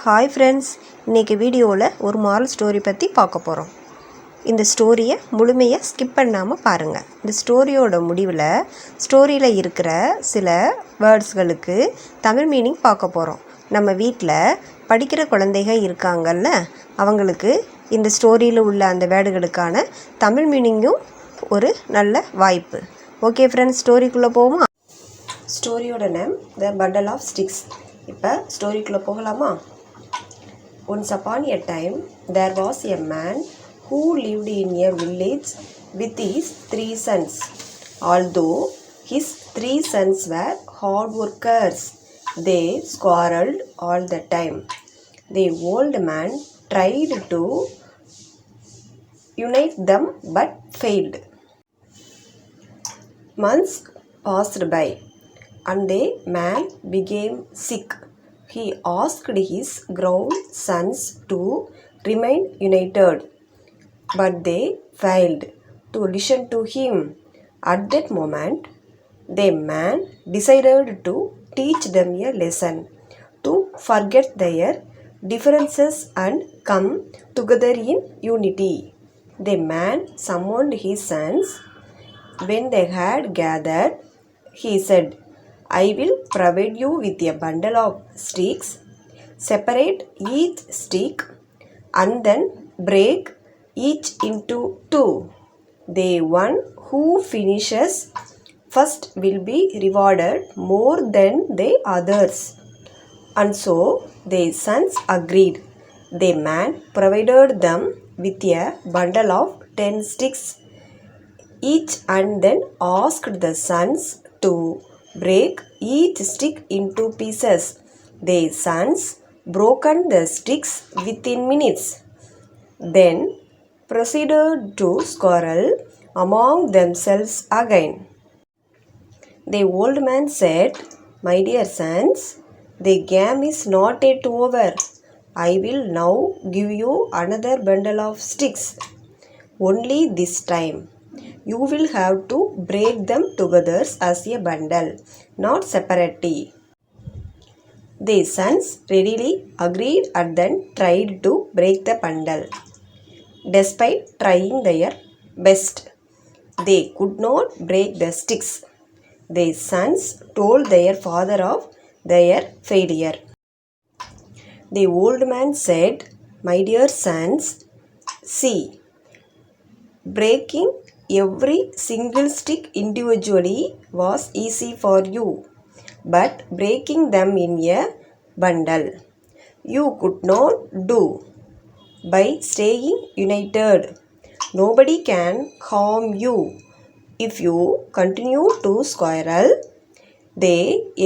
Hi friends, இன்றைக்கி வீடியோவில் ஒரு மாரல் ஸ்டோரி பற்றி பார்க்க போகிறோம். இந்த ஸ்டோரியை முழுமையாக ஸ்கிப் பண்ணாமல் பாருங்கள். இந்த ஸ்டோரியோட முடிவில் ஸ்டோரியில் இருக்கிற சில வேர்ட்ஸ்களுக்கு தமிழ் மீனிங் பார்க்க போகிறோம். நம்ம வீட்டில் படிக்கிற குழந்தைகள் இருக்காங்கல்ல, அவங்களுக்கு இந்த ஸ்டோரியில் உள்ள அந்த வேர்டுகளுக்கான தமிழ் மீனிங்கும் ஒரு நல்ல வாய்ப்பு. ஓகே ஃப்ரெண்ட்ஸ், ஸ்டோரிக்குள்ளே போவோமா? ஸ்டோரியோட name the bundle of sticks. இப்போ ஸ்டோரிக்குள்ளே போகலாமா? Once upon a time, there was a man who lived in a village with his 3 sons. Although his 3 sons were hard workers, they quarreled all the time. The old man tried to unite them but failed. Months passed by, and the man became sick. He asked his grown sons to remain united, but they failed to listen to him. At that moment, the man decided to teach them a lesson, to forget their differences and come together in unity. The man summoned his sons. When they had gathered, he said, I will provide you with a bundle of sticks. Separate each stick and then break each into 2. The one who finishes first will be rewarded more than the others. And so the sons agreed. The man provided them with a bundle of 10 sticks each and then asked the sons to break each stick into pieces. The sons broken the sticks within minutes, then proceeded to quarrel among themselves again. The old man said, My dear sons, the game is not yet over. I will now give you another bundle of sticks. Only this time you will have to break them together as a bundle, not separately. The sons readily agreed and then tried to break the bundle. Despite trying their best, they could not break the sticks. The sons told their father of their failure. The old man said, My dear sons, see, breaking every single stick individually was easy for you, but breaking them in a bundle you could not do. By staying united, nobody can harm you. If you continue to quarrel,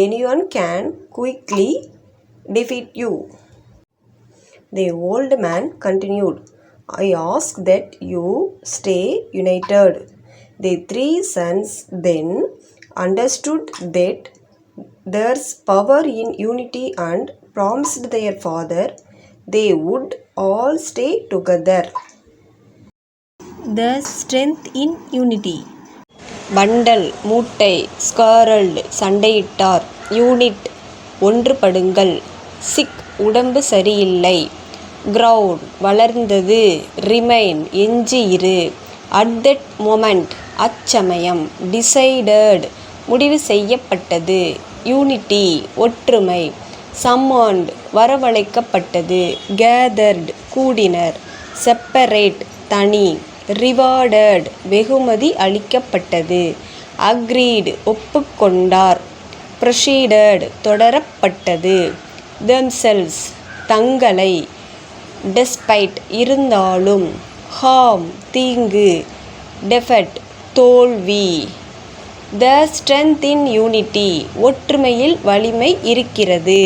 anyone can quickly defeat you. The old man continued, I ask that you stay united. The 3 sons then understood that there's power in unity and promised their father they would all stay together. The strength in unity. Bundle மூட்டை, ஸ்காரல்டு சண்டையிட்டார், unit ஒன்றுபடுங்கள், sick உடம்பு சரியில்லை, ground வளர்ந்தது, remain எஞ்சி இரு, at that moment அச்சமயம், decided முடிவு செய்யப்பட்டது, unity ஒற்றுமை, சம்மன்ட் வரவழைக்கப்பட்டது, கேதர்டு கூடினர், செப்பரேட் தனி, ரிவார்டட் வெகுமதி அளிக்கப்பட்டது, அக்ரீடு ஒப்புக்கொண்டார், ப்ரொசீடட் தொடரப்பட்டது, தெம்செல்ஸ் தங்களை, டெஸ்பைட் இருந்தாலும், ஹார்ம் தீங்கு, டெஃபெட் தோல்வி. த ஸ்ட்ரென்த் இன் யூனிட்டி ஒற்றுமையில் வலிமை இருக்கிறது.